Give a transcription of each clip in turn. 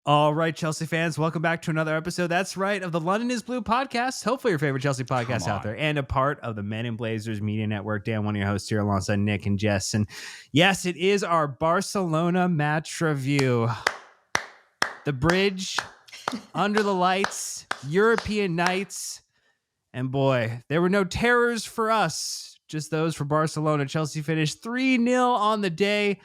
All right, Chelsea fans, welcome back to another episode. That's right, of the London is Blue podcast. Hopefully, your favorite Chelsea Come podcast out on. there, and a part of the Men in Blazers Media Network. Dan, one of your hosts here, alongside Nick and Jess. And yes, it is our Barcelona match review. The bridge, under the lights, European nights. And boy, there were no terrors for us, just those for Barcelona. Chelsea finished 3-0 on the day.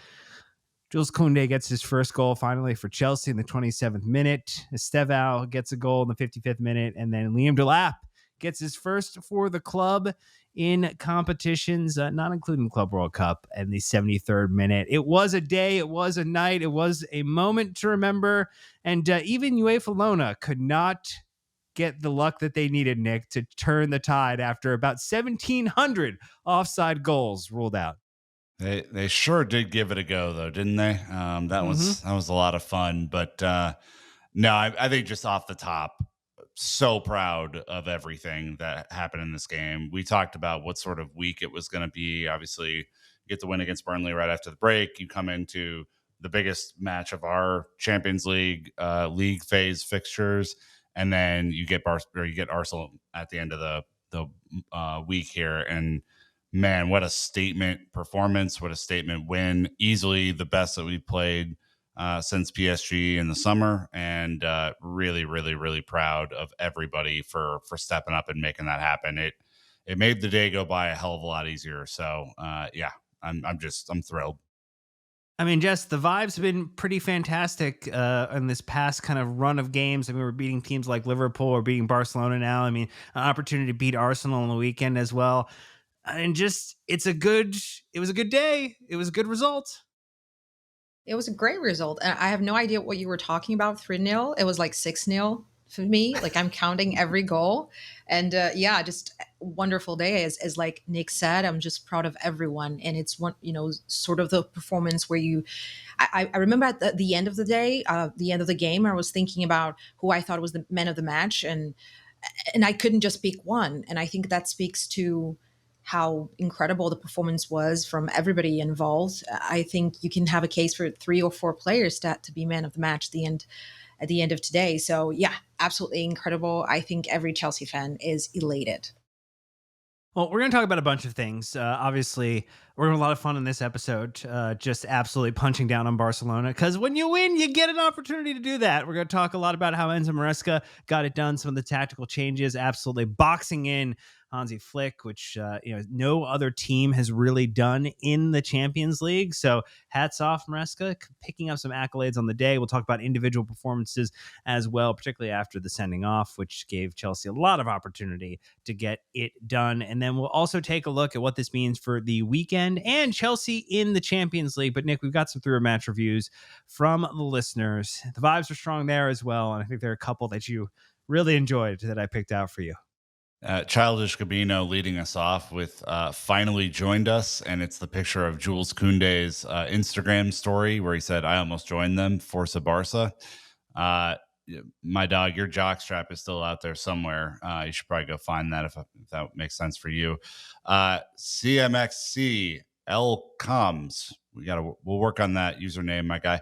Jules Koundé gets his first goal finally for Chelsea in the 27th minute. Estêvão gets a goal in the 55th minute. And then Liam Delap gets his first for the club in competitions, not including Club World Cup, in the 73rd minute. It was a day, it was a night, it was a moment to remember. And even UEFA Lona could not get the luck that they needed, Nick, to turn the tide after about 1,700 offside goals ruled out. They sure did give it a go, though, didn't they? That was a lot of fun. But no, I think just off the top, so proud of everything that happened in this game. We talked about what sort of week it was going to be. Obviously, you get the win against Burnley right after the break. You come into the biggest match of our Champions League league phase fixtures, and then you get Arsenal at the end of the week here. And man, what a statement performance! What a statement win! Easily the best that we've played since PSG in the summer, and really, really, really proud of everybody for stepping up and making that happen. It made the day go by a hell of a lot easier. So yeah, I'm thrilled. I mean, Jess, the vibes have been pretty fantastic in this past kind of run of games. I mean, we're beating teams like Liverpool, we're beating Barcelona now. I mean, an opportunity to beat Arsenal on the weekend as well. And just, it was a good day. It was a good result. It was a great result. And I have no idea what you were talking about. 3-0. It was like 6-0 for me. Like I'm counting every goal. And yeah, just wonderful day. As like Nick said, I'm just proud of everyone. And it's one, sort of the performance where I remember at the end of the day, the end of the game, I was thinking about who I thought was the man of the match. And I couldn't just pick one. And I think that speaks to how incredible the performance was from everybody involved. I think you can have a case for 3 or 4 players to be man of the match at the end of today. So yeah, absolutely incredible. I think every Chelsea fan is elated. Well, we're going to talk about a bunch of things. Obviously, we're having a lot of fun in this episode, just absolutely punching down on Barcelona, because when you win, you get an opportunity to do that. We're going to talk a lot about how Enzo Maresca got it done, some of the tactical changes, absolutely boxing in Hansi Flick, which no other team has really done in the Champions League. So hats off, Maresca, picking up some accolades on the day. We'll talk about individual performances as well, particularly after the sending off, which gave Chelsea a lot of opportunity to get it done. And then we'll also take a look at what this means for the weekend and Chelsea in the Champions League. But Nick, we've got some through match reviews from the listeners. The vibes are strong there as well. And I think there are a couple that you really enjoyed that I picked out for you. Childish Gambino leading us off with finally joined us, and it's the picture of Jules Koundé's Instagram story where he said, "I almost joined them, Forza Barca." My dog, your jockstrap is still out there somewhere. You should probably go find that if that makes sense for you. CMXC L Coms, we'll work on that username, my guy.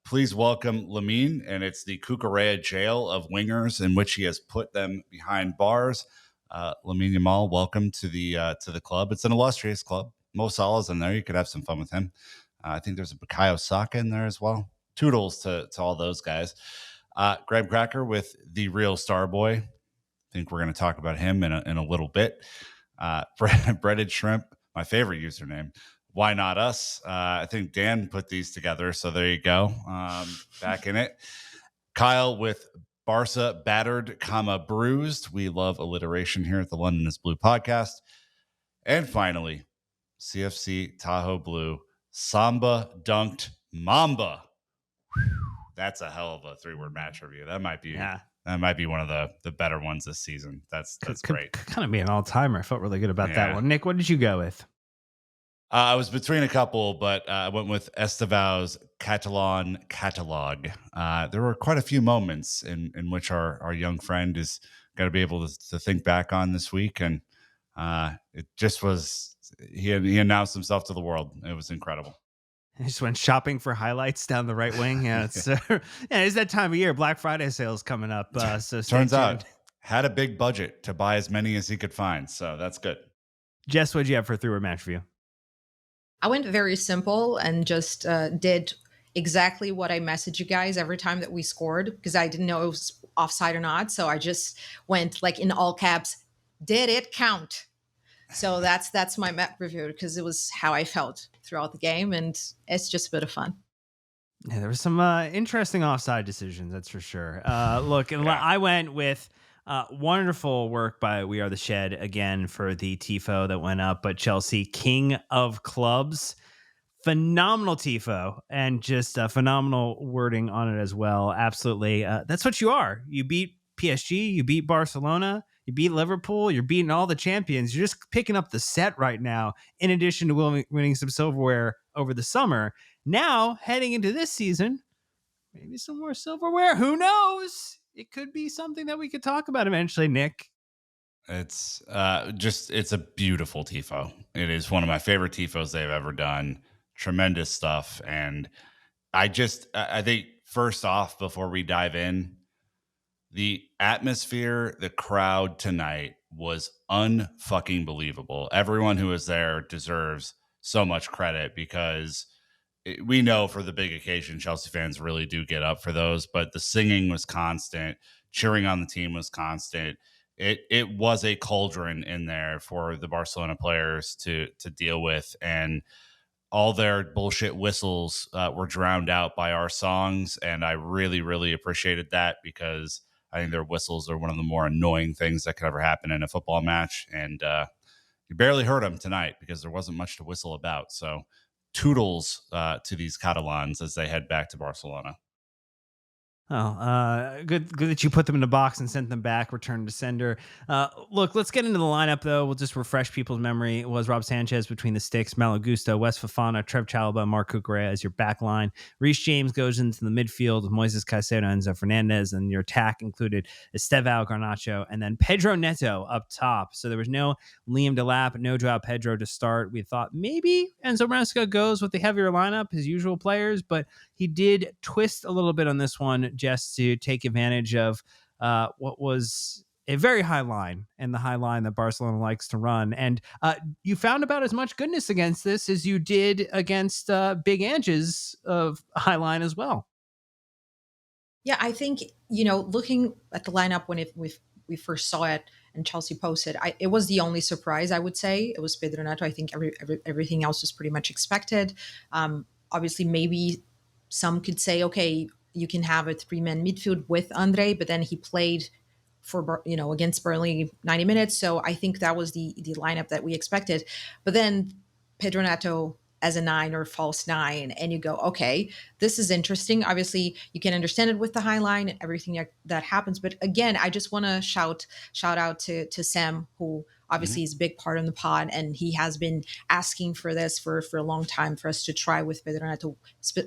Please welcome Lamine, and it's the Cucurella jail of wingers in which he has put them behind bars. Lamine Yamal, welcome to the club. It's an illustrious club. Mo Salah's in there. You could have some fun with him. I think there's a Bukayo Saka in there as well. Toodles to all those guys. Greg Cracker with the real star boy. I think we're going to talk about him in a little bit. Breaded Shrimp, my favorite username. Why not us? I think Dan put these together, so there you go. Back in it. Kyle with Barca battered, bruised. We love alliteration here at the London is Blue podcast. And finally, CFC Tahoe Blue, Samba dunked Mamba. That's a hell of a 3-word match review. That might be one of the better ones this season. That's great. Could kind of be an all-timer. I felt really good about that one. Nick, what did you go with? I was between a couple, but I went with Estêvão's Catalan catalog. There were quite a few moments in which our young friend is going to be able to think back on this week. And it just was, he announced himself to the world. It was incredible. I just went shopping for highlights down the right wing. Yeah, it's yeah, it's that time of year. Black Friday sales coming up. So stay Turns tuned. out had a big budget to buy as many as he could find, so that's good. Jess, what'd you have for through or match review? I went very simple and just did exactly what I messaged you guys every time that we scored, because I didn't know it was offside or not. So I just went like in all caps, did it count? So that's my Met review, because it was how I felt throughout the game, and it's just a bit of fun. Yeah, there was some interesting offside decisions, that's for sure. Look, I went with wonderful work by We Are the Shed again for the tifo that went up, but Chelsea, king of clubs. Phenomenal tifo and just phenomenal wording on it as well. Absolutely. That's what you are. You beat PSG, you beat Barcelona, you beat Liverpool, you're beating all the champions. You're just picking up the set right now, in addition to winning some silverware over the summer. Now, heading into this season, maybe some more silverware. Who knows? It could be something that we could talk about eventually, Nick. It's it's a beautiful tifo. It is one of my favorite tifos they've ever done. Tremendous stuff. And I think first off, before we dive in, the atmosphere, the crowd tonight was unfucking believable. Everyone who was there deserves so much credit, because we know for the big occasion, Chelsea fans really do get up for those, but the singing was constant. Cheering on the team was constant. It was a cauldron in there for the Barcelona players to deal with, and all their bullshit whistles were drowned out by our songs, and I really, really appreciated that, because I think their whistles are one of the more annoying things that could ever happen in a football match, and you barely heard them tonight because there wasn't much to whistle about. So toodles to these Catalans as they head back to Barcelona. Oh, good that you put them in the box and sent them back, return to sender. Look, let's get into the lineup, though. We'll just refresh people's memory. It was Rob Sanchez between the sticks, Malo Gusto, Wes Fofana, Trev Chalobah, Mark Cucurella as your back line. Reece James goes into the midfield with Moises Caicedo and Enzo Fernandez, and your attack included Estêvão, Garnacho, and then Pedro Neto up top. So there was no Liam Delap, no Joao Pedro to start. We thought maybe Enzo Maresca goes with the heavier lineup, his usual players, but he did twist a little bit on this one just to take advantage of what was a very high line, and the high line that Barcelona likes to run. And you found about as much goodness against this as you did against Big Ange's high line as well. Yeah, I think, looking at the lineup when we first saw it and Chelsea posted, it was the only surprise, I would say. It was Pedro Neto. I think everything else was pretty much expected. Obviously, maybe some could say, okay, you can have a 3-man midfield with Andre, but then he played for, against Burnley 90 minutes. So I think that was the lineup that we expected. But then Pedro Neto as a 9 or false 9, and you go, okay, this is interesting. Obviously, you can understand it with the high line and everything that happens. But again, I just want to shout out to Sam, who obviously is a big part in the pod, and he has been asking for this for a long time, for us to try with Pedro Neto,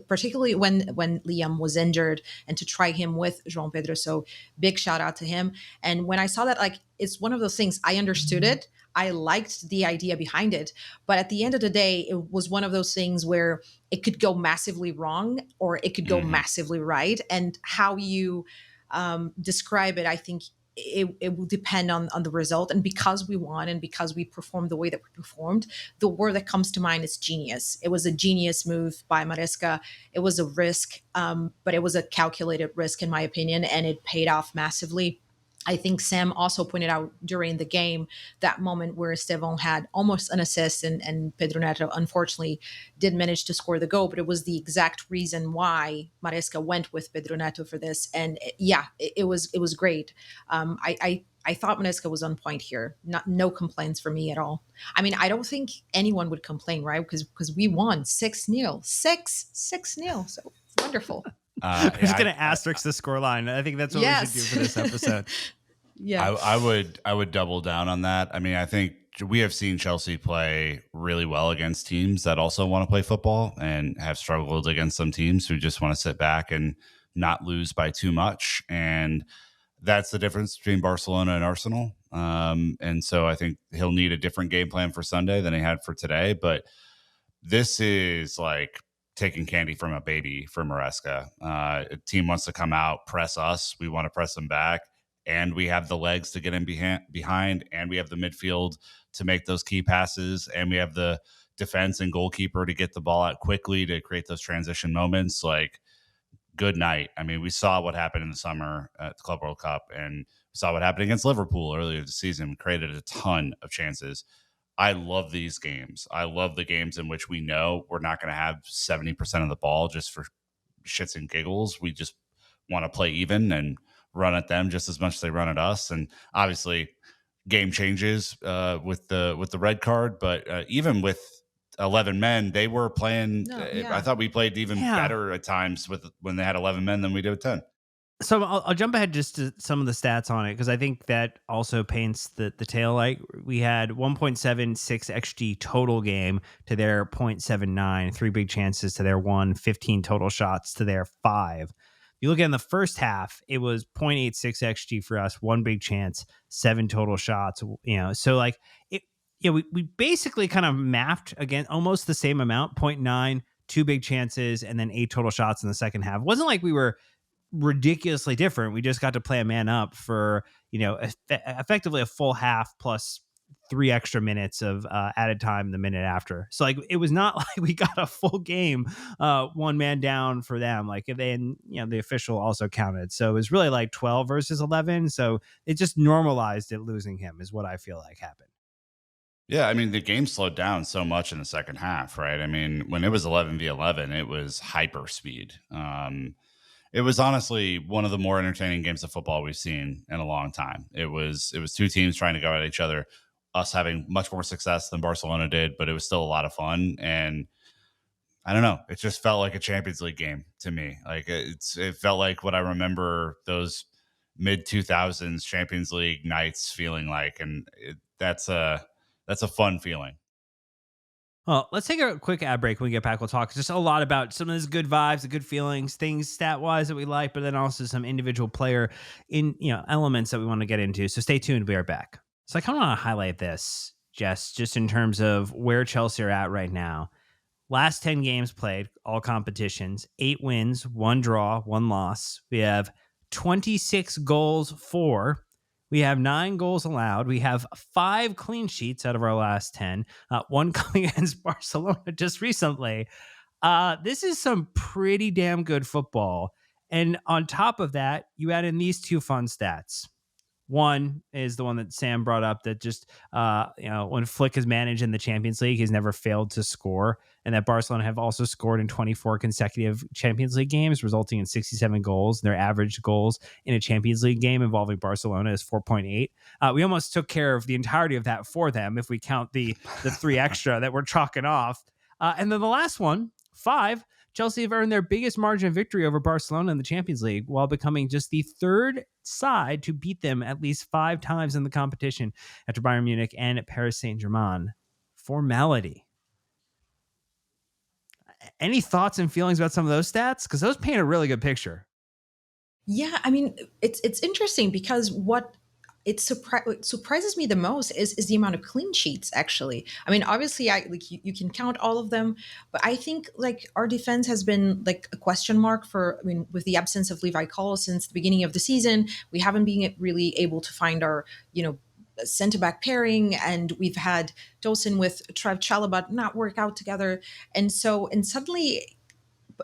particularly when Liam was injured, and to try him with João Pedro. So big shout out to him. And when I saw that, like, it's one of those things, I understood it. I liked the idea behind it. But at the end of the day, it was one of those things where it could go massively wrong, or it could go massively right. And how you describe it, I think it will depend on the result. And because we won, and because we performed the way that we performed, the word that comes to mind is genius. It was a genius move by Maresca. It was a risk, but it was a calculated risk, in my opinion, and it paid off massively. I think Sam also pointed out during the game that moment where Estêvão had almost an assist, and Pedro Neto unfortunately did manage to score the goal, but it was the exact reason why Maresca went with Pedro Neto for this. And it was great. I thought Maresca was on point here. No complaints for me at all. I mean, I don't think anyone would complain, right? Because we won 6-0, 6-0. So it's wonderful. I'm just going to asterisk the scoreline. I think that's what we should do for this episode. Yeah, I would double down on that. I mean, I think we have seen Chelsea play really well against teams that also want to play football, and have struggled against some teams who just want to sit back and not lose by too much. And that's the difference between Barcelona and Arsenal. And so I think he'll need a different game plan for Sunday than he had for today. But this is like taking candy from a baby for Maresca. A team wants to come out, press us. We want to press them back. And we have the legs to get in behind, and we have the midfield to make those key passes, and we have the defense and goalkeeper to get the ball out quickly to create those transition moments. Like, good night. I mean, we saw what happened in the summer at the Club World Cup, and we saw what happened against Liverpool earlier this season. We created a ton of chances. I love these games. I love the games in which we know we're not going to have 70% of the ball just for shits and giggles. We just want to play even and run at them just as much as they run at us. And obviously, game changes with the red card, but even with 11 men, they were playing. No, I thought we played even better at times with when they had 11 men than we did with 10. So I'll jump ahead just to some of the stats on it, because I think that also paints the tale. Like, we had 1.76 XG total game to their 0.79, 3 big chances to their 1, 15 total shots to their 5. You look at in the first half, it was 0.86 XG for us, 1 big chance, 7 total shots. So like it. We basically kind of mapped again almost the same amount, 0.9, 2 big chances, and then 8 total shots in the second half. It wasn't like we were ridiculously different. We just got to play a man up for, effectively a full half plus 3 extra minutes of added time the minute after. So like, it was not like we got a full game, 1 man down for them. Like, then, the official also counted. So it was really like 12 versus 11. So it just normalized it losing him is what I feel like happened. Yeah, I mean, the game slowed down so much in the second half, right? I mean, when it was 11v11, it was hyper speed. It was honestly one of the more entertaining games of football we've seen in a long time. It was 2 teams trying to go at each other, us having much more success than Barcelona did, but it was still a lot of fun. And I don't know, it just felt like a Champions League game to me. Like, it felt like what I remember those mid 2000s Champions League nights feeling like, and that's a fun feeling. Well, let's take a quick ad break. When we get back, we'll talk just a lot about some of those good vibes, the good feelings, things stat wise that we like, but then also some individual player elements that we want to get into. So stay tuned. We'll be right back. So I kind of want to highlight this, Jess, just in terms of where Chelsea are at right now. Last 10 games played, all competitions, 8 wins, 1 draw, 1 loss. We have 26 goals for. We have 9 goals allowed. We have 5 clean sheets out of our last 10. 1 coming against Barcelona just recently. This is some pretty damn good football. And on top of that, you add in these 2 fun stats. One is the one that Sam brought up, that just, when Flick has managed in the Champions League, he's never failed to score. And that Barcelona have also scored in 24 consecutive Champions League games, resulting in 67 goals. Their average goals in a Champions League game involving Barcelona is 4.8. We almost took care of the entirety of that for them, if we count the 3 extra that we're chalking off. And then the last one, 5, Chelsea have earned their biggest margin of victory over Barcelona in the Champions League, while becoming just the 3rd side to beat them at least 5 times in the competition, after Bayern Munich and Paris Saint-Germain. Formality. Any thoughts and feelings about some of those stats? Because those paint a really good picture. Yeah, I mean, it's interesting because what surprises me the most is the amount of clean sheets. Actually, I mean, obviously, you can count all of them, but I think like our defense has been like a question mark for. I mean, with the absence of Levi Cole since the beginning of the season, we haven't been really able to find our center back pairing, and we've had Tosin with Trev Chalobah not work out together, and suddenly,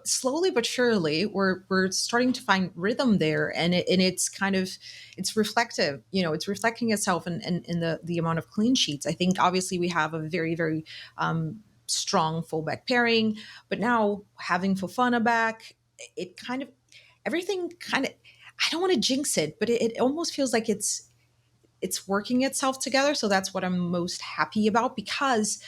slowly but surely, we're starting to find rhythm there, and it's kind of, it's reflective, it's reflecting itself in the amount of clean sheets. I think obviously we have a very, very strong fullback pairing, but now having Fofana back, it kind of, everything kind of, I don't want to jinx it, but it almost feels like it's working itself together. So that's what I'm most happy about, because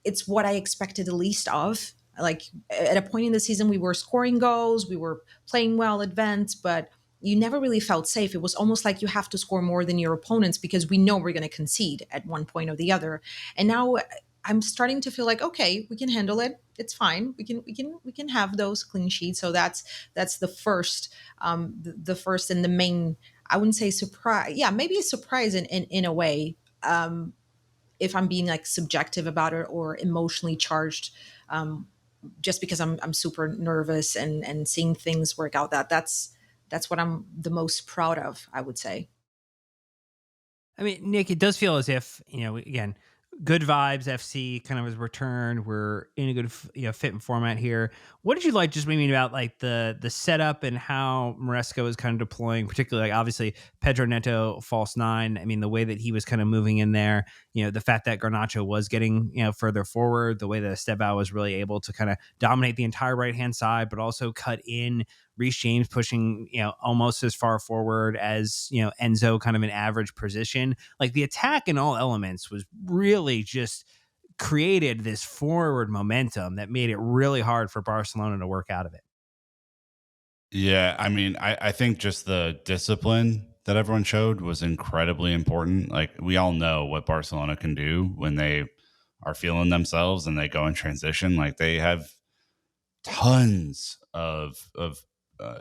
it's what I expected the least of. Like, at a point in the season, we were scoring goals, we were playing well, advanced, but you never really felt safe. It was almost like you have to score more than your opponents because we know we're going to concede at one point or the other. And now I'm starting to feel like, okay, we can handle it. It's fine. We can have those clean sheets. So that's the first, the first and the main. I wouldn't say surprise. Yeah, maybe a surprise in a way. If I'm being like subjective about it or emotionally charged just because I'm super nervous and seeing things work out. That's what I'm the most proud of, I would say. I mean, Nick, it does feel as if, again, good vibes FC kind of has returned. We're in a good, fit and format here. What did you like just maybe about like the setup and how Maresca was kind of deploying, particularly like obviously Pedro Neto, false nine. I mean, the way that he was kind of moving in there, the fact that Garnacho was getting, further forward, the way that Estêvão was really able to kind of dominate the entire right-hand side, but also cut in Reece James pushing, almost as far forward as, Enzo kind of an average position. Like the attack in all elements was really just created this forward momentum that made it really hard for Barcelona to work out of it. Yeah, I mean, I think just the discipline that everyone showed was incredibly important. Like we all know what Barcelona can do when they are feeling themselves and they go in transition. Like they have tons of uh,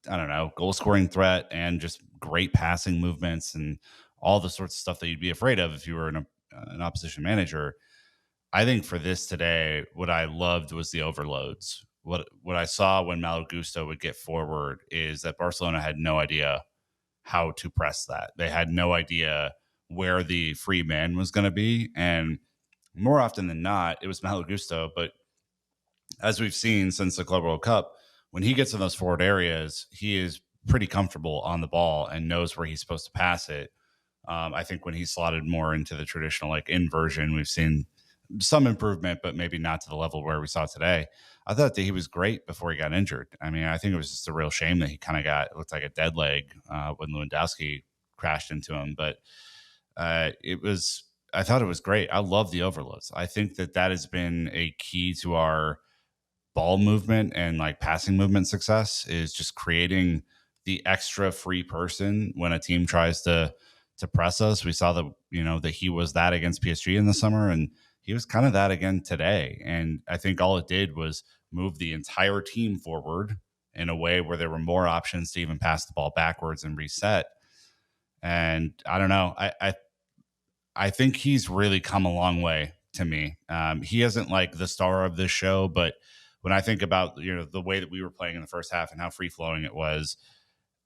I don't know, goal scoring threat and just great passing movements and all the sorts of stuff that you'd be afraid of if you were an opposition manager. I think for this today, what I loved was the overloads. What I saw when Malo Gusto would get forward is that Barcelona had no idea how to press that. They had no idea where the free man was going to be, and more often than not, it was Malo Gusto. But as we've seen since the Club World Cup, when he gets in those forward areas, he is pretty comfortable on the ball and knows where he's supposed to pass it. I think when he slotted more into the traditional like inversion, we've seen some improvement, but maybe not to the level where we saw today. I thought that he was great before he got injured. I mean, I think it was just a real shame that he kind of got, it looked like a dead leg when Lewandowski crashed into him. But I thought it was great. I love the overloads. I think that that has been a key to our ball movement and like passing movement success is just creating the extra free person when a team tries to press us. We saw that, that he was that against PSG in the summer, and he was kind of that again today. And I think all it did was move the entire team forward in a way where there were more options to even pass the ball backwards and reset. And I don't know. I think he's really come a long way to me. He isn't like the star of this show, but when I think about the way that we were playing in the first half and how free flowing it was,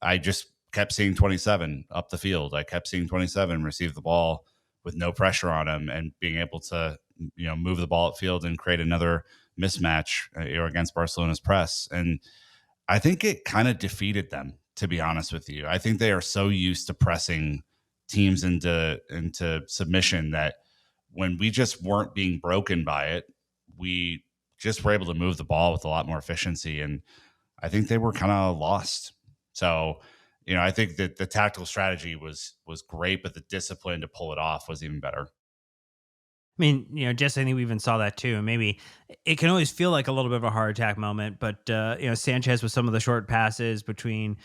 I just kept seeing 27 up the field. I kept seeing 27 receive the ball with no pressure on him and being able to move the ball upfield and create another mismatch against Barcelona's press. And I think it kind of defeated them, to be honest with you. I think they are so used to pressing teams into submission that when we just weren't being broken by it, we just were able to move the ball with a lot more efficiency. And I think they were kind of lost. So, I think that the tactical strategy was great, but the discipline to pull it off was even better. I mean, Jess, I think we even saw that too. Maybe it can always feel like a little bit of a heart attack moment, but Sanchez with some of the short passes between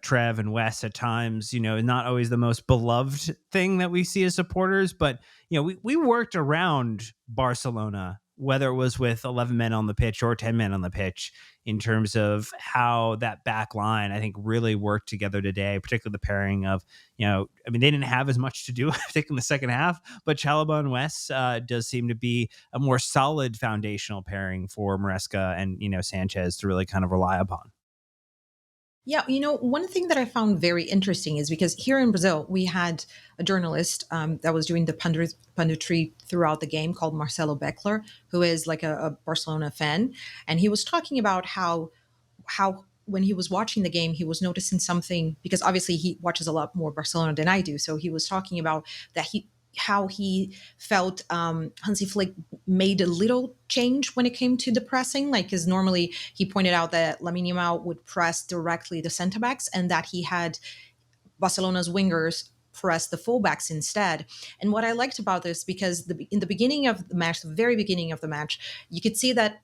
Trev and Wes at times, not always the most beloved thing that we see as supporters. But we worked around Barcelona, whether it was with 11 men on the pitch or 10 men on the pitch, in terms of how that back line, I think, really worked together today, particularly the pairing of, they didn't have as much to do, I think, in the second half, but Chalobah and Wes does seem to be a more solid foundational pairing for Maresca and, Sanchez to really kind of rely upon. Yeah, one thing that I found very interesting is because here in Brazil, we had a journalist that was doing the punditry throughout the game called Marcelo Beckler, who is like a Barcelona fan. And he was talking about how when he was watching the game, he was noticing something because obviously he watches a lot more Barcelona than I do. So he was talking about that how he felt Hansi Flick made a little change when it came to the pressing. Like, because normally he pointed out that Lamine Yamal would press directly the center backs and that he had Barcelona's wingers press the fullbacks instead. And what I liked about this, because in the beginning of the match, the very beginning of the match, you could see that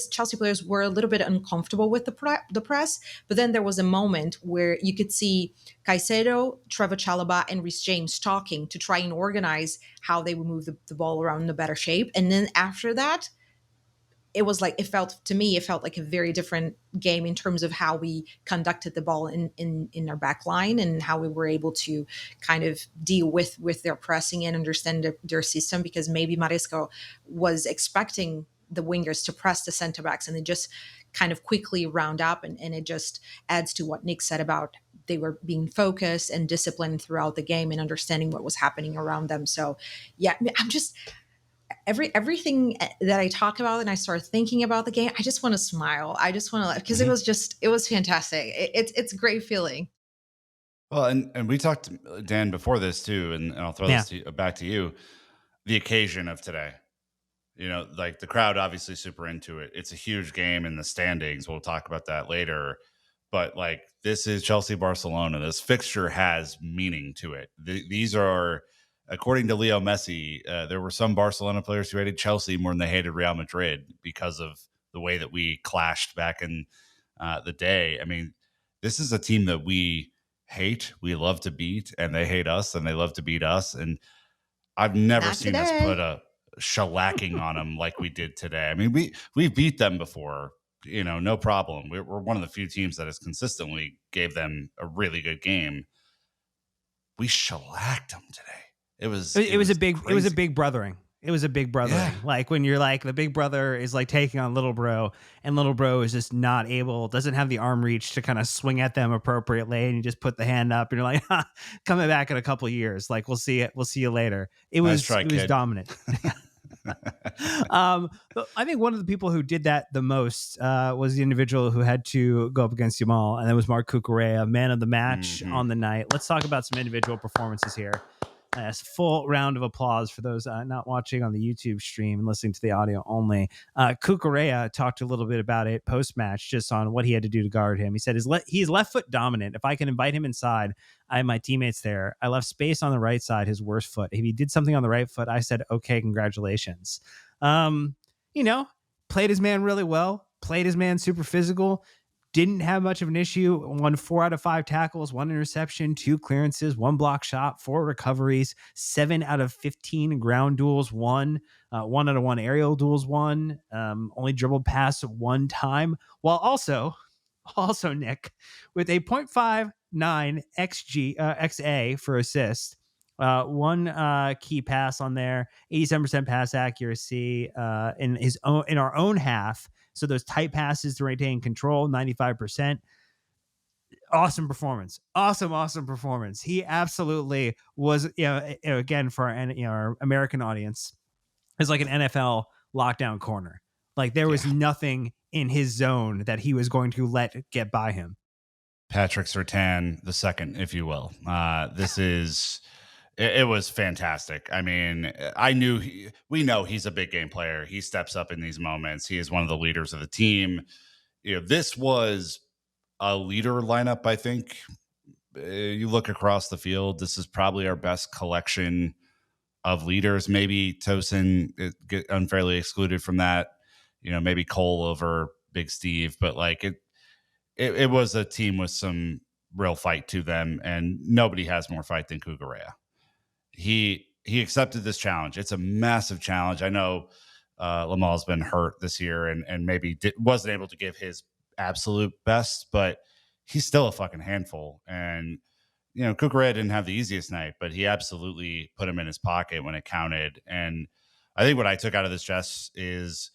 Chelsea players were a little bit uncomfortable with the press. But then there was a moment where you could see Caicedo, Trevor Chalobah, and Reece James talking to try and organize how they would move the ball around in a better shape. And then after that, it felt like a very different game in terms of how we conducted the ball in our back line and how we were able to kind of deal with their pressing and understand their system, because maybe Maresca was expecting the wingers to press the center backs, and they just kind of quickly round up, and it just adds to what Nick said about they were being focused and disciplined throughout the game and understanding what was happening around them. So yeah, I'm just everything that I talk about and I start thinking about the game, I just want to smile. I just want to, because it was fantastic. It's a great feeling. Well, and we talked to Dan before this too, and I'll throw this back to you. The occasion of today, like the crowd obviously super into it. It's a huge game in the standings. We'll talk about that later. But like, this is Chelsea Barcelona. This fixture has meaning to it. These are, according to Leo Messi, there were some Barcelona players who hated Chelsea more than they hated Real Madrid because of the way that we clashed back in the day. I mean, this is a team that we hate, we love to beat, and they hate us and they love to beat us. And I've never seen us put a shellacking on them like we did today. I mean, we beat them before, no problem. We're one of the few teams that has consistently gave them a really good game. We shellacked them today. It was a big brothering. It was a big brothering. Yeah. Like when you're like, the big brother is like taking on little bro, and little bro is just doesn't have the arm reach to kind of swing at them appropriately. And you just put the hand up and you're like, coming back in a couple of years. Like, we'll see it. We'll see you later. It was dominant. I think one of the people who did that the most was the individual who had to go up against Yamal, and that was Marc Cucurella, man of the match on the night. Let's talk about some individual performances here. A full round of applause for those not watching on the YouTube stream and listening to the audio only. Cucurella talked a little bit about it post-match, just on what he had to do to guard him. He said he's left foot dominant. If I can invite him inside, I have my teammates there. I left space on the right side, his worst foot. If he did something on the right foot, I said, okay, congratulations. Played his man really well, played his man super physical. Didn't have much of an issue. Won 4 out of 5 tackles, 1 interception, 2 clearances, 1 block shot, 4 recoveries, 7 out of 15 ground duels won, 1 out of 1 aerial duels won, only dribbled past 1 time, while also Nick, with a 0.59 XA for assist, 1 key pass on there, 87% pass accuracy in our own half. So those tight passes to retain control, 95%. Awesome performance. Awesome performance. He absolutely was, again, for our American audience, is like an NFL lockdown corner. Like, there was nothing in his zone that he was going to let get by him. Patrick Surtain the second, if you will. It was fantastic. I mean, we know he's a big game player. He steps up in these moments. He is one of the leaders of the team. This was a leader lineup, I think. You look across the field, this is probably our best collection of leaders. Maybe Tosin get unfairly excluded from that. Maybe Cole over Big Steve, but like it was a team with some real fight to them, and nobody has more fight than Cucurella. He accepted this challenge. It's a massive challenge. I know Lamal's been hurt this year and maybe wasn't able to give his absolute best, but he's still a fucking handful. And, Cucurella didn't have the easiest night, but he absolutely put him in his pocket when it counted. And I think what I took out of this, Jess, is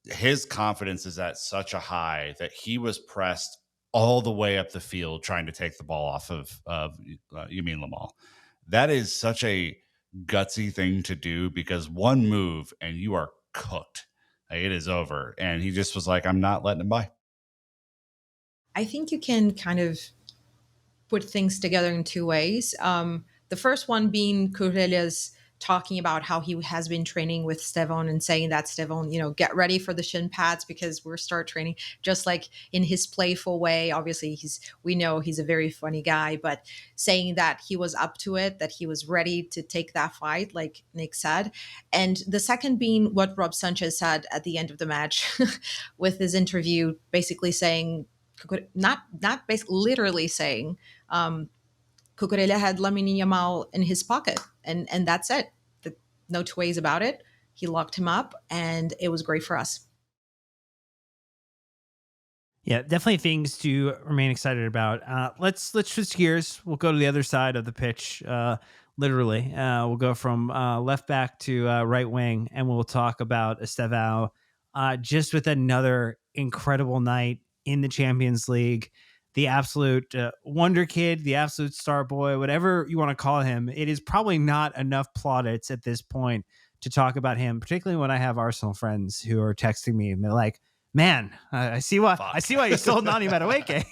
his confidence is at such a high that he was pressed all the way up the field trying to take the ball off of Lamal. That is such a gutsy thing to do, because one move and you are cooked. Like, it is over. And he just was like, I'm not letting him by. I think you can kind of put things together in 2 ways. The first one being Cucurella's talking about how he has been training with Estêvão and saying that Estêvão, get ready for the shin pads because we're start training, just like in his playful way. Obviously, we know he's a very funny guy, but saying that he was up to it, that he was ready to take that fight, like Nick said. And the second being what Rob Sanchez said at the end of the match with his interview, basically saying, literally saying, Cucurella had Lamine Yamal in his pocket, and that's it. No 2 ways about it. He locked him up, and it was great for us. Yeah, definitely things to remain excited about. Let's switch gears. We'll go to the other side of the pitch. Literally. We'll go from left back to right wing, and we'll talk about Estêvão just with another incredible night in the Champions League. The absolute wonder kid, the absolute star boy, whatever you want to call him. It is probably not enough plaudits at this point to talk about him, particularly when I have Arsenal friends who are texting me and they're like, "Man, I see why you sold Nani Madueke."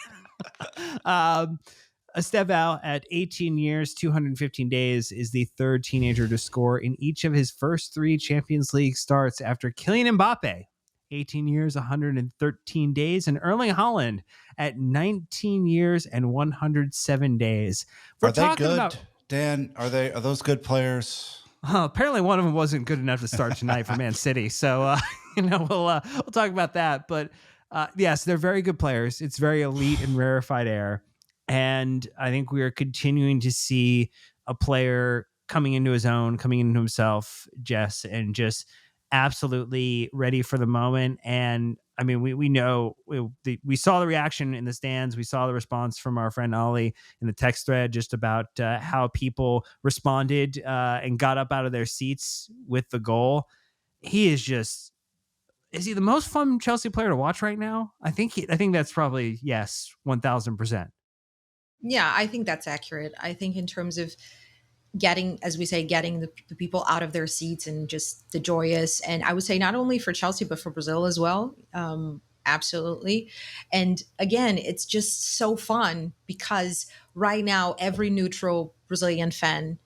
Estêvão, at 18 years, 215 days, is the third teenager to score in each of his first 3 Champions League starts after Kylian Mbappe, 18 years, 113 days, and Erling Haaland at 19 years and 107 days. Are they good, Dan? Are those good players? Apparently one of them wasn't good enough to start tonight for Man City. So, we'll talk about that. But yes, they're very good players. It's very elite and rarefied air. And I think we are continuing to see a player coming into his own, coming into himself, Jess, and just absolutely ready for the moment. And I mean, we know we saw the reaction in the stands. We saw the response from our friend Ollie in the text thread just about how people responded and got up out of their seats with the goal. He is just... Is he the most fun Chelsea player to watch right now? I think that's probably, yes, 1000%. Yeah, I think that's accurate. I think in terms of getting, as we say, getting the people out of their seats and just the joyous, and I would say not only for Chelsea, but for Brazil as well. Absolutely. And again, it's just so fun because right now, every neutral Brazilian fan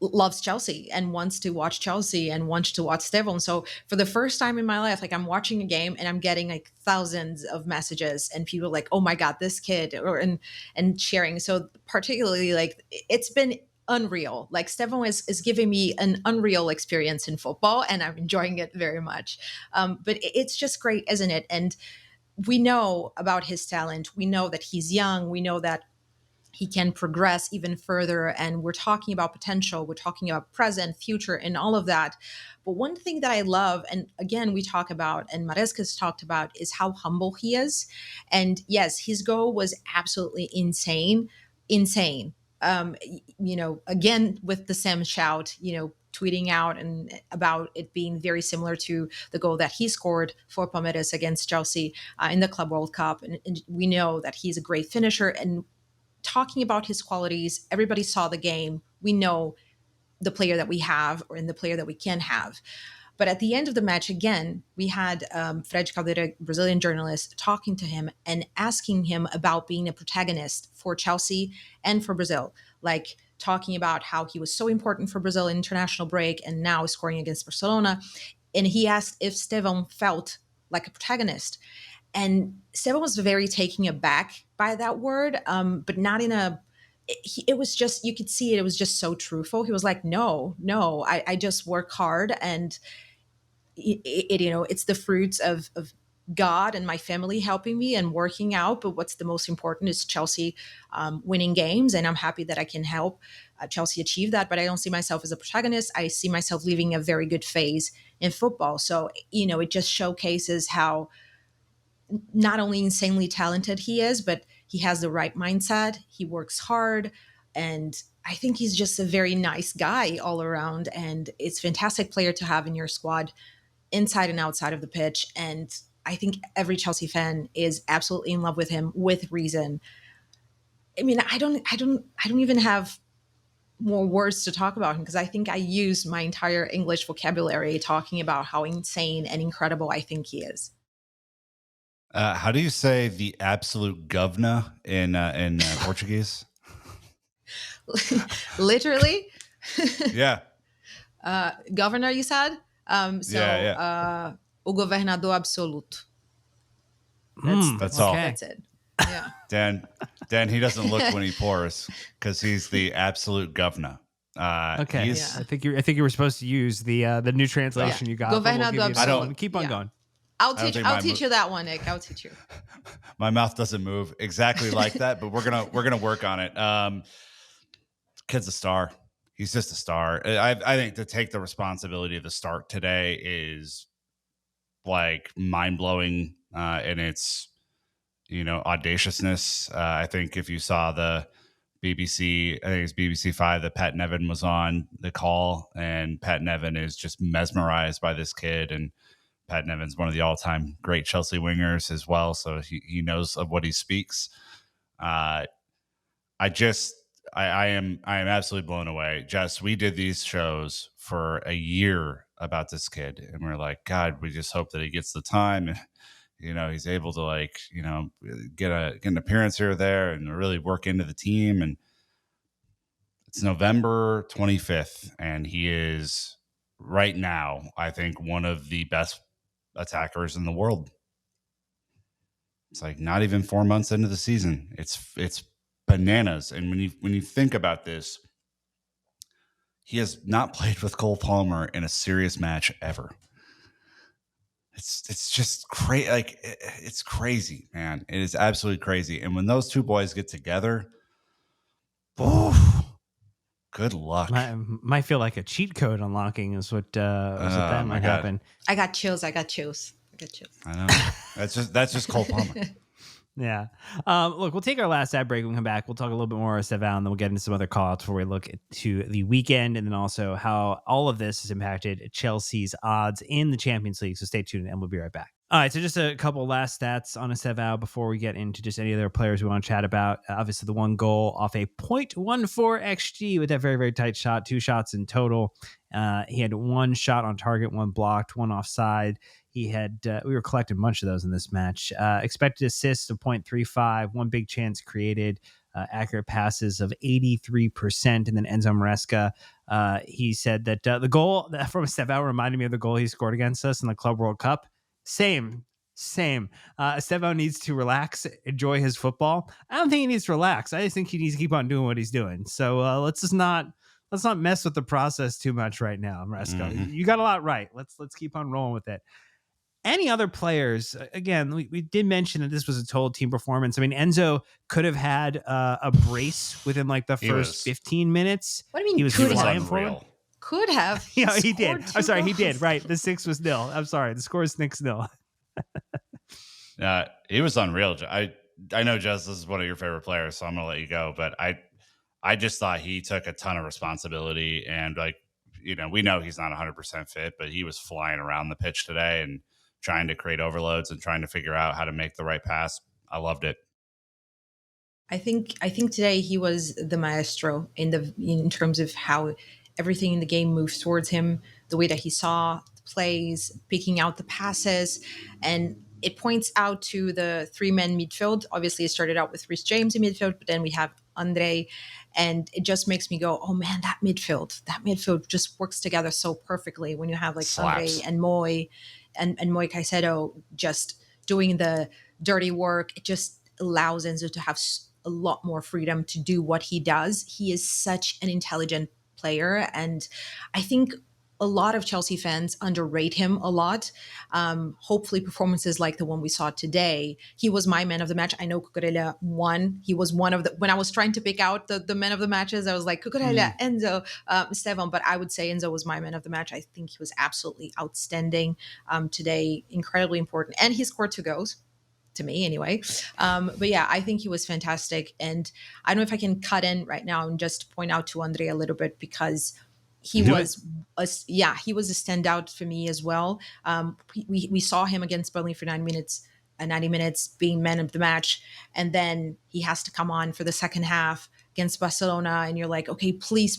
loves Chelsea and wants to watch Chelsea and wants to watch Estêvão. So for the first time in my life, like I'm watching a game and I'm getting like thousands of messages and people like, "Oh my God, this kid," and sharing. So particularly like it's been unreal. Like Estêvão is giving me an unreal experience in football and I'm enjoying it very much. But it's just great, isn't it? And we know about his talent. We know that he's young. We know that he can progress even further. And we're talking about potential. We're talking about present, future, and all of that. But one thing that I love, and again, we talk about, and Maresca's talked about, is how humble he is. And yes, his goal was absolutely insane. Again, with the Sam shout, tweeting out and about it being very similar to the goal that he scored for Palmeiras against Chelsea in the Club World Cup. And we know that he's a great finisher. And talking about his qualities, everybody saw the game. We know the player that we have or in the player that we can have. But at the end of the match, again, we had Fred Caldeira, Brazilian journalist, talking to him and asking him about being a protagonist for Chelsea and for Brazil, like talking about how he was so important for Brazil in international break and now scoring against Barcelona. And he asked if Estêvão felt like a protagonist. And Estêvão was very taken aback by that word, but not in a... It was just, you could see it was just so truthful. He was like, no, I just work hard and it's the fruits of God and my family helping me and working out. But what's the most important is Chelsea winning games. And I'm happy that I can help Chelsea achieve that. But I don't see myself as a protagonist. I see myself living a very good phase in football. So, it just showcases how not only insanely talented he is, but he has the right mindset. He works hard. And I think he's just a very nice guy all around. And it's a fantastic player to have in your squad inside and outside of the pitch. And I think every Chelsea fan is absolutely in love with him with reason. I mean, I don't even have more words to talk about him because I think I used my entire English vocabulary talking about how insane and incredible I think he is. How do you say the absolute governor in Portuguese? Literally? Yeah. Governor, you said? Yeah. O governador absoluto. That's all. That's it. Yeah. Dan, he doesn't look when he pours because he's the absolute governor. Okay. Yeah. I think you were supposed to use the new translation you got. Governador absoluto. Keep on going. I'll teach you that one, Nick. I'll teach you. My mouth doesn't move exactly like that, but we're gonna work on it. Kid's a star. He's just a star. I think to take the responsibility of the start today is like mind blowing in its audaciousness. I think if you saw the BBC, I think it's BBC 5 that Pat Nevin was on the call, and Pat Nevin is just mesmerized by this kid. And Pat Nevin's one of the all-time great Chelsea wingers as well, so he knows of what he speaks. I am absolutely blown away. Jess, we did these shows for a year about this kid, and we're like, God, we just hope that he gets the time, and he's able to, like, get an appearance here or there and really work into the team. And it's November 25th, and he is right now, I think, one of the best attackers in the world. It's like not even 4 months into the season. It's bananas. And when you think about this, he has not played with Cole Palmer in a serious match ever. It's just crazy. Like, it's crazy, man. It is absolutely crazy. And when those two boys get together, oof, good luck. Might feel like a cheat code unlocking is what that might happen. I got chills. I know. That's just Cole Palmer. Yeah. Look, we'll take our last ad break. When we come back, we'll talk a little bit more about Estêvão, and then we'll get into some other call-outs before we look to the weekend, and then also how all of this has impacted Chelsea's odds in the Champions League. So stay tuned, and we'll be right back. All right, so just a couple last stats on Estêvão before we get into just any other players we want to chat about. Obviously, the one goal off a 0.14 XG with that very, very tight shot, 2 shots in total. He had 1 shot on target, 1 blocked, 1 offside. He had we were collecting a bunch of those in this match. Expected assists of 0.35, 1 big chance created, accurate passes of 83%. And then Enzo Maresca, he said that the goal from Estêvão reminded me of the goal he scored against us in the Club World Cup. Same. Estêvão needs to relax, enjoy his football. I don't think he needs to relax. I just think he needs to keep on doing what he's doing. So let's not mess with the process too much right now, Maresca. Mm-hmm. You got a lot right. Let's keep on rolling with it. Any other players? Again, we did mention that this was a total team performance. I mean, Enzo could have had a brace within like the first 15 minutes. What do you mean? He was flying forward. Could have. Yeah, he did. I'm sorry, he did. Right, the 6 was 0. I'm sorry, the score is 6-0. He was unreal. I know, Jess, this is one of your favorite players, so I'm gonna let you go. But I just thought he took a ton of responsibility, and we know he's not 100% fit, but he was flying around the pitch today and trying to create overloads and trying to figure out how to make the right pass. I loved it. I think today he was the maestro in terms of how everything in the game moves towards him, the way that he saw the plays, picking out the passes, and it points out to the 3-man midfield. Obviously, it started out with Reece James in midfield, but then we have Andre, and it just makes me go, oh man, that midfield just works together so perfectly when you have like Slaps. Andre and Moy and Moy Caicedo just doing the dirty work. It just allows Enzo to have a lot more freedom to do what he does. He is such an intelligent player, and I think a lot of Chelsea fans underrate him a lot. Hopefully performances like the one we saw today. He was my man of the match. I know Cucurella won. He was one of the, when I was trying to pick out the men of the matches, I was like Cucurella, Enzo, Estêvão, but I would say Enzo was my man of the match. I think he was absolutely outstanding today, incredibly important. And he scored 2 goals. To me anyway. But yeah, I think he was fantastic. And I don't know if I can cut in right now and just point out to Andre a little bit, because he was a standout for me as well. We saw him against Burnley for 90 minutes being man of the match. And then he has to come on for the second half against Barcelona. And you're like, okay, please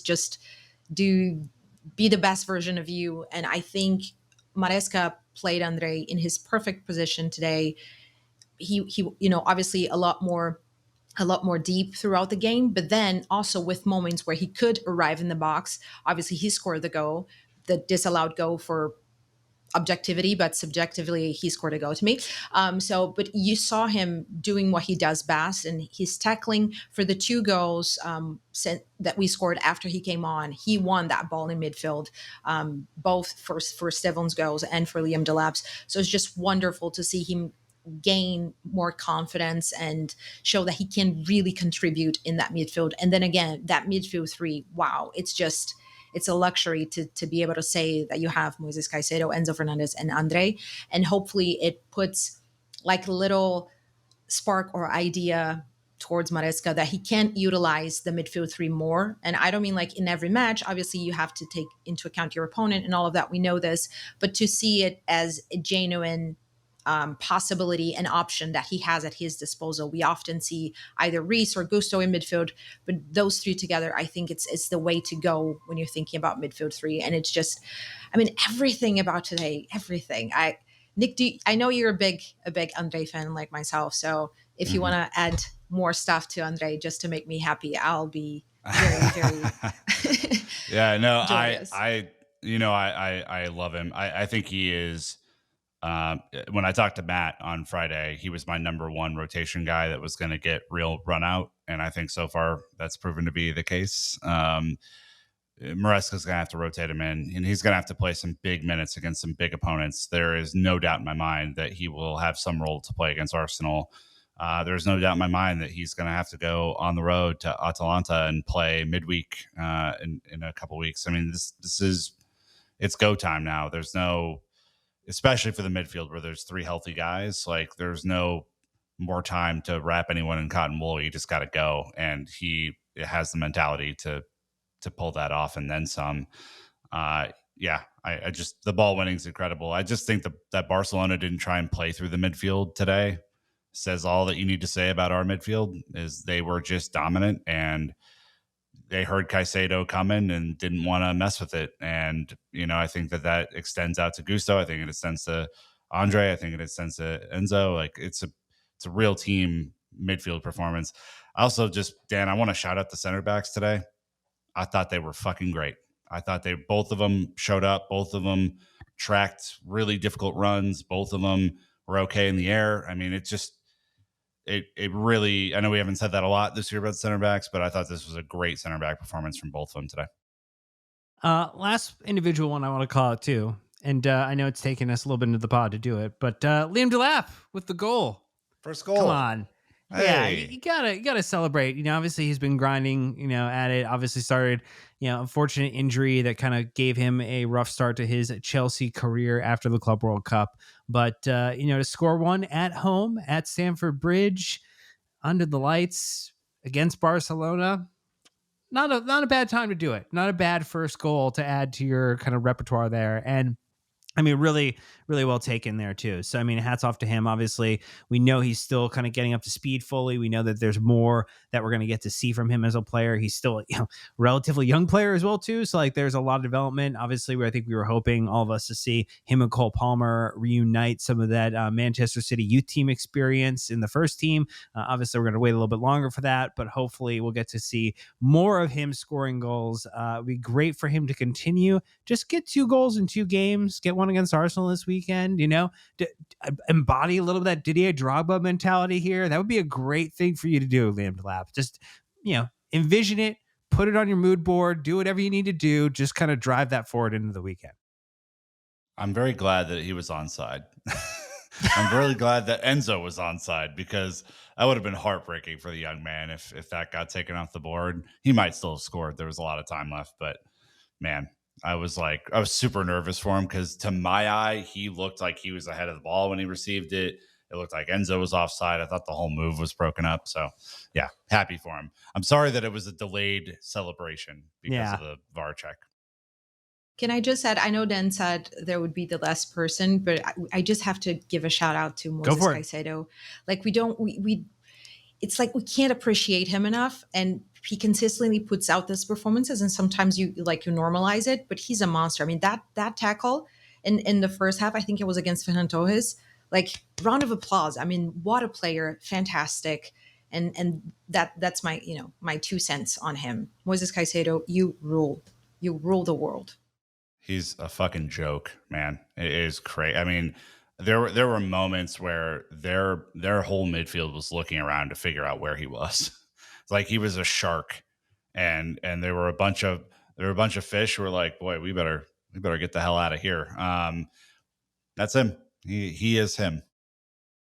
just be the best version of you. And I think Maresca played Andre in his perfect position today. He obviously a lot more deep throughout the game, but then also with moments where he could arrive in the box. Obviously, he scored the goal, the disallowed goal for objectivity, but subjectively, he scored a goal to me. But you saw him doing what he does best, and he's tackling for the 2 goals that we scored after he came on. He won that ball in midfield, both for Estêvão's goals and for Liam Delap's. So it's just wonderful to see him gain more confidence and show that he can really contribute in that midfield. And then again, that midfield 3, wow, it's a luxury to be able to say that you have Moises Caicedo, Enzo Fernandez, and Andre. And hopefully it puts like a little spark or idea towards Maresca that he can't utilize the midfield three more. And I don't mean like in every match. Obviously, you have to take into account your opponent and all of that. We know this, but to see it as a genuine possibility and option that he has at his disposal. We often see either Reece or Gusto in midfield, but those three together, I think it's the way to go when you're thinking about midfield three. And it's just, I mean, everything about today, everything. Nick, I know you're a big Andre fan like myself. So if you want to add more stuff to Andre just to make me happy, I'll be very, very yeah, no, joyous. I love him. I think he is. When I talked to Matt on Friday, he was my number one rotation guy that was going to get real run out. And I think so far that's proven to be the case. Maresca's going to have to rotate him in, and he's going to have to play some big minutes against some big opponents. There is no doubt in my mind that he will have some role to play against Arsenal. There's no doubt in my mind that he's going to have to go on the road to Atalanta and play midweek in a couple weeks. I mean, it's go time now. There's no, especially for the midfield where there's three healthy guys, like there's no more time to wrap anyone in cotton wool. You just got to go. And he has the mentality to pull that off and then some. I just, the ball winning is incredible. I just think that Barcelona didn't try and play through the midfield today says all that you need to say about our midfield. Is they were just dominant, and they heard Caicedo coming and didn't want to mess with it. And, I think that extends out to Gusto. I think it extends to Andre. I think it extends to Enzo. Like it's a real team midfield performance. Also, Dan, I want to shout out the center backs today. I thought they were fucking great. I thought both of them showed up. Both of them tracked really difficult runs. Both of them were okay in the air. I mean, it really, I know we haven't said that a lot this year about center backs, but I thought this was a great center back performance from both of them today. Last individual one I want to call out too, and I know it's taken us a little bit into the pod to do it, but Liam Delap with the goal. First goal. Come on. Hey. Yeah, you gotta celebrate. Obviously he's been grinding, at it. Obviously started, unfortunate injury that kind of gave him a rough start to his Chelsea career after the Club World Cup. But to score one at home at Stamford Bridge under the lights against Barcelona, not a bad time to do it. Not a bad first goal to add to your kind of repertoire there. And I mean, really, really well taken there too. So, I mean, hats off to him. Obviously, we know he's still kind of getting up to speed fully. We know that there's more that we're going to get to see from him as a player. He's still, relatively young player as well too. So, like, there's a lot of development. Obviously, I think we were hoping, all of us, to see him and Cole Palmer reunite some of that Manchester City youth team experience in the first team. Obviously, we're going to wait a little bit longer for that, but hopefully, we'll get to see more of him scoring goals. It'd be great for him to continue. Just get 2 goals in 2 games. Get one against Arsenal this weekend, embody a little bit of that Didier Drogba mentality here. That would be a great thing for you to do, Liam Delap. Just, envision it, put it on your mood board, do whatever you need to do. Just kind of drive that forward into the weekend. I'm very glad that he was onside. I'm really glad that Enzo was onside, because that would have been heartbreaking for the young man if that got taken off the board. He might still have scored. There was a lot of time left, but man, I was super nervous for him, because to my eye, he looked like he was ahead of the ball when he received it. It looked like Enzo was offside. I thought the whole move was broken up. So, yeah, happy for him. I'm sorry that it was a delayed celebration because of the VAR check. Can I just add, I know Dan said there would be the last person, but I just have to give a shout out to Moses Caicedo. Like, it's like we can't appreciate him enough, and he consistently puts out these performances, and sometimes you normalize it, but he's a monster. I mean, that tackle in the first half, I think it was against Ferran Torres, like, round of applause. I mean, what a player, fantastic. And that's my, my 2 cents on him. Moses Caicedo, you rule the world. He's a fucking joke, man. It is crazy. I mean, there were moments where their whole midfield was looking around to figure out where he was. It's like he was a shark, and there were a bunch of fish who were like, boy, we better get the hell out of here. That's him. He is him.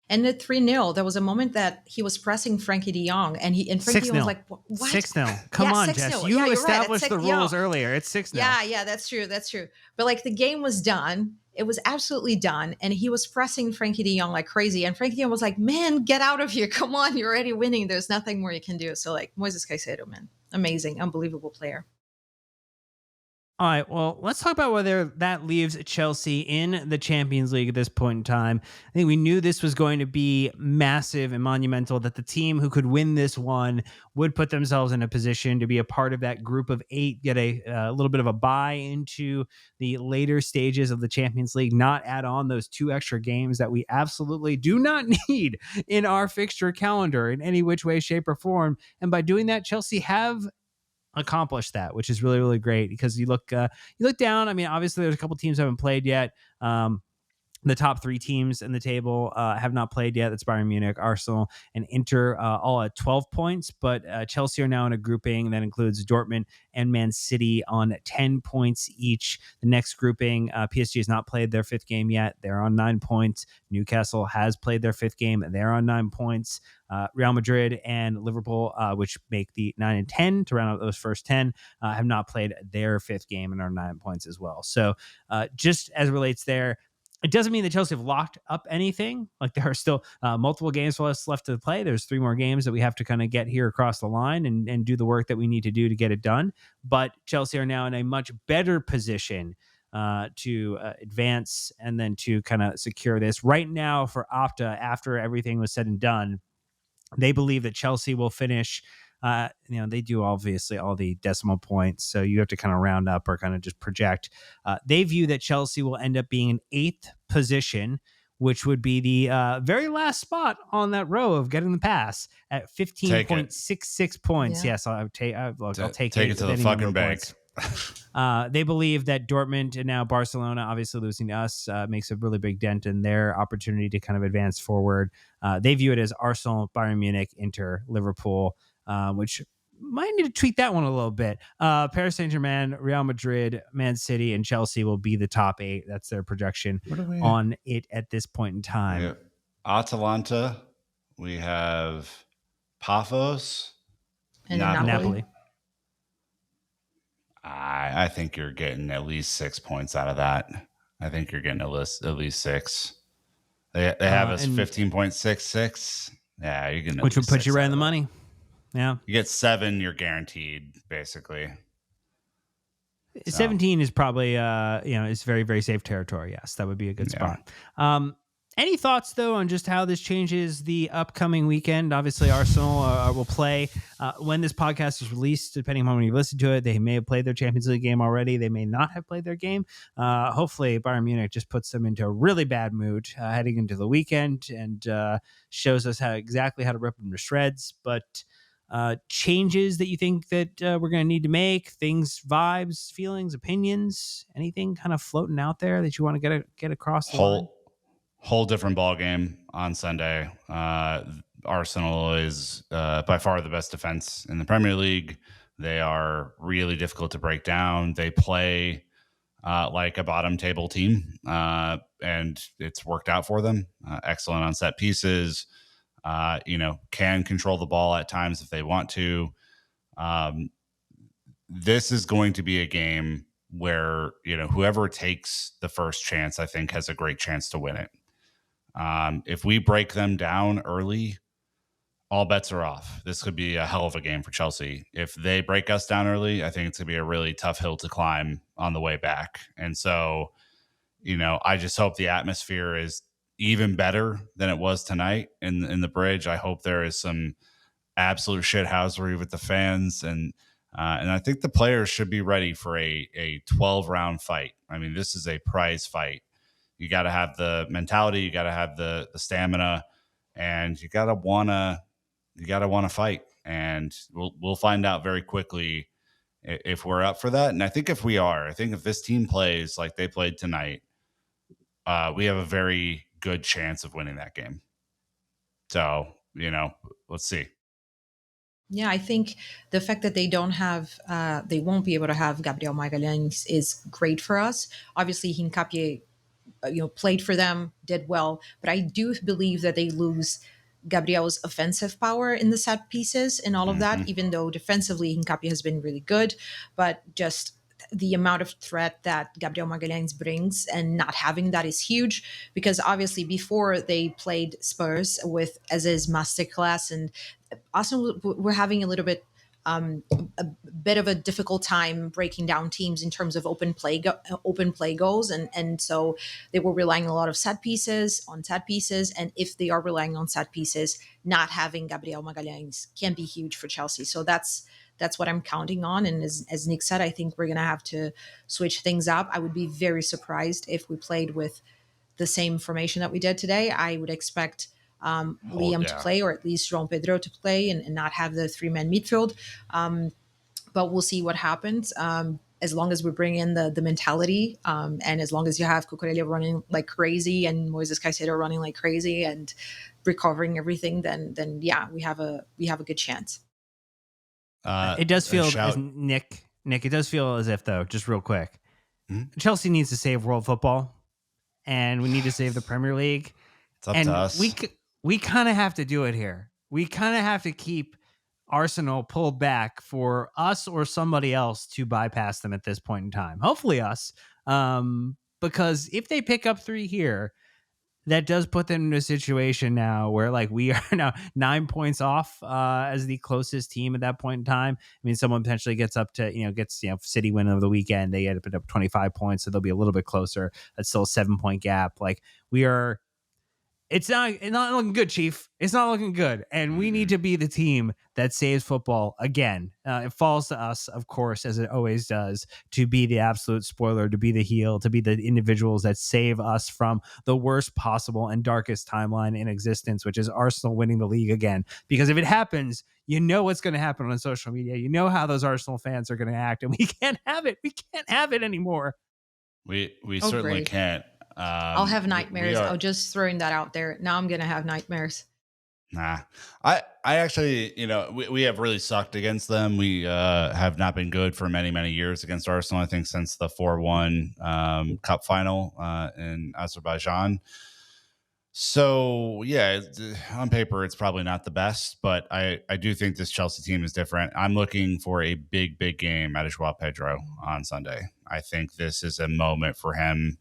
And at 3-0, there was a moment that he was pressing Frankie de Jong, and Frankie de Jong was like, what? 6-0. Come on, 6-0. Jess. You established the rules earlier. It's 6-0. Yeah, that's true. But like, the game was done. it was absolutely done. And he was pressing Frankie de Jong like crazy. And Frankie de Jong was like, man, get out of here. Come on, you're already winning. There's nothing more you can do. So like Moises Caicedo, man, amazing, unbelievable player. All right, well, let's talk about whether that leaves Chelsea in the Champions League at this point in time. I think we knew this was going to be massive and monumental, that the team who could win this one would put themselves in a position to be a part of that group of 8, get a little bit of a bye into the later stages of the Champions League, not add on those 2 extra games that we absolutely do not need in our fixture calendar in any which way, shape, or form. And by doing that, Chelsea have accomplished that, which is really, really great, because you look down. I mean, obviously there's a couple teams that haven't played yet. The top 3 teams in the table have not played yet. That's Bayern Munich, Arsenal, and Inter, all at 12 points. But Chelsea are now in a grouping that includes Dortmund and Man City on 10 points each. The next grouping, PSG has not played their 5th game yet. They're on 9 points. Newcastle has played their 5th game. They're on 9 points. Real Madrid and Liverpool, which make the 9 and 10 to round out those first 10, have not played their 5th game and are 9 points as well. So just as it relates there, it doesn't mean that Chelsea have locked up anything. Like, there are still multiple games for us left to play. There's 3 more games that we have to kind of get here across the line and do the work that we need to do to get it done. But Chelsea are now in a much better position to advance and then to kind of secure this. Right now for Opta, after everything was said and done, they believe that Chelsea will finish. They do obviously all the decimal points, so you have to kind of round up or kind of just project. They view that Chelsea will end up being in 8th position, which would be the very last spot on that row of getting the pass at 15.66 points. Yeah. Yes, I'll take it to the fucking bank. They believe that Dortmund and now Barcelona, obviously losing to us, makes a really big dent in their opportunity to kind of advance forward. They view it as Arsenal, Bayern Munich, Inter, Liverpool, which might need to tweak that one a little bit. Paris Saint-Germain, Real Madrid, Man City, and Chelsea will be the top 8. That's their projection on it at this point in time. Yeah. Atalanta, we have Paphos, And Napoli. I think you're getting at least 6 points out of that. I think you're getting at least 6. They have us 15.66. Yeah, you're getting, which would put you right in the money. Yeah, you get 7. You're guaranteed, basically. 17 is probably it's very, very safe territory. Yes, that would be a good spot. Any thoughts, though, on just how this changes the upcoming weekend? Obviously, Arsenal will play when this podcast is released, depending on when you listen to it. They may have played their Champions League game already. They may not have played their game. Hopefully, Bayern Munich just puts them into a really bad mood heading into the weekend and shows us exactly how to rip them to shreds. But changes that you think that we're going to need to make, things, vibes, feelings, opinions, anything kind of floating out there that you want to get across the line? Whole different ball game on Sunday. Arsenal is by far the best defense in the Premier League. They are really difficult to break down. They play like a bottom table team, and it's worked out for them. Excellent on set pieces. Can control the ball at times if they want to. This is going to be a game where, whoever takes the first chance, I think, has a great chance to win it. If we break them down early, all bets are off. This could be a hell of a game for Chelsea. If they break us down early, I think it's going to be a really tough hill to climb on the way back. And so, I just hope the atmosphere is even better than it was tonight in the bridge. I hope there is some absolute shithousery with the fans, and I think the players should be ready for a 12-round fight. I mean, this is a prize fight. You got to have the mentality, you got to have the stamina, and you got to want to fight. And we'll find out very quickly if we're up for that. And I think if we are, I think if this team plays like they played tonight, we have a very good chance of winning that game. So, let's see. Yeah, I think the fact that they won't be able to have Gabriel Magalhães is great for us. Obviously, Hincapié, played for them, did well, but I do believe that they lose Gabriel's offensive power in the set pieces and all of that, even though defensively Hincapié has been really good. But just the amount of threat that Gabriel Magalhães brings, and not having that is huge, because obviously before they played Spurs with Aziz's masterclass, and Arsenal were having a little bit a bit of a difficult time breaking down teams in terms of open play goals, and so they were relying a lot of set pieces, and if they are relying on set pieces, not having Gabriel Magalhães can be huge for Chelsea. So that's what I'm counting on. And as Nick said, I think we're going to have to switch things up. I would be very surprised if we played with the same formation that we did today. I would expect Liam to play, or at least João Pedro to play, and not have the 3-man midfield. But we'll see what happens. As long as we bring in the mentality, and as long as you have Cucurella running like crazy and Moises Caicedo running like crazy and recovering everything, then yeah, we have a good chance. It does feel as Nick. It does feel as if, though, just real quick, Chelsea needs to save world football, and we need to save the Premier League. It's up to us. We kind of have to do it here. We kind of have to keep Arsenal pulled back for us or somebody else to bypass them at this point in time. Hopefully us, because if they pick up 3 here, that does put them in a situation now where, like, we are now 9 points off as the closest team at that point in time. I mean, someone potentially gets up to, City win over the weekend. They end up 25 points, so they'll be a little bit closer. That's still a 7-point gap. Like, we are. It's not looking good, Chief. It's not looking good. And we need to be the team that saves football again. It falls to us, of course, as it always does, to be the absolute spoiler, to be the heel, to be the individuals that save us from the worst possible and darkest timeline in existence, which is Arsenal winning the league again. Because if it happens, you know what's going to happen on social media. You know how those Arsenal fans are going to act, and we can't have it. We can't have it anymore. We certainly can't. I'll have nightmares. I'll just throwing that out there. Now I'm going to have nightmares. Nah, I actually, we have really sucked against them. We have not been good for many, many years against Arsenal. I think since the 4-1 cup final in Azerbaijan. So yeah, on paper, it's probably not the best, but I do think this Chelsea team is different. I'm looking for a big game out of João Pedro on Sunday. I think this is a moment for him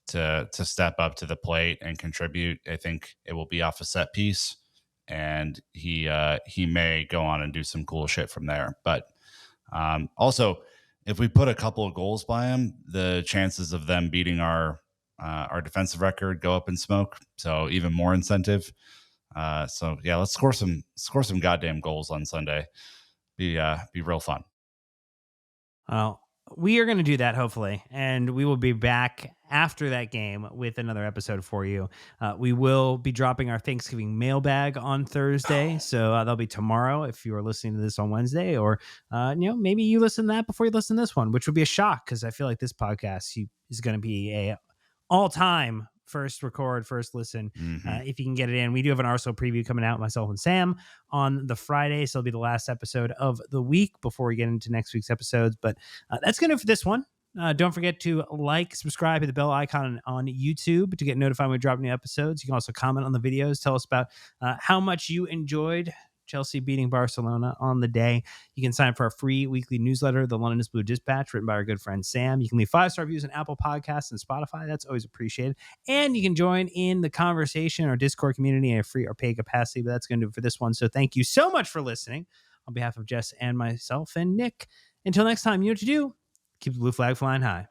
to step up to the plate and contribute. I think it will be off a set piece, and he may go on and do some cool shit from there. But also, if we put a couple of goals by him, the chances of them beating our defensive record go up in smoke. So even more incentive. So yeah, let's score some goddamn goals on Sunday. Be real fun. Well, we are going to do that, hopefully, and we will be back after that game with another episode for you. We will be dropping our Thanksgiving mailbag on Thursday, so that'll be tomorrow if you are listening to this on Wednesday, or maybe you listen to that before you listen to this one, which would be a shock because I feel like this podcast is going to be a all-time first record, first listen. If you can get it in. We do have an Arsenal preview coming out, myself and Sam, on the Friday. So it'll be the last episode of the week before we get into next week's episodes. But that's going to do for this one. Don't forget to subscribe, hit the bell icon on YouTube to get notified when we drop new episodes. You can also comment on the videos. Tell us about how much you enjoyed Chelsea beating Barcelona on the day. You can sign up for our free weekly newsletter, The London is Blue Dispatch, written by our good friend Sam. You can leave 5-star reviews on Apple Podcasts and Spotify. That's always appreciated. And you can join in the conversation, our Discord community, in a free or paid capacity. But that's going to do it for this one. So thank you so much for listening. On behalf of Jess and myself and Nick, until next time, you know what to do. Keep the blue flag flying high.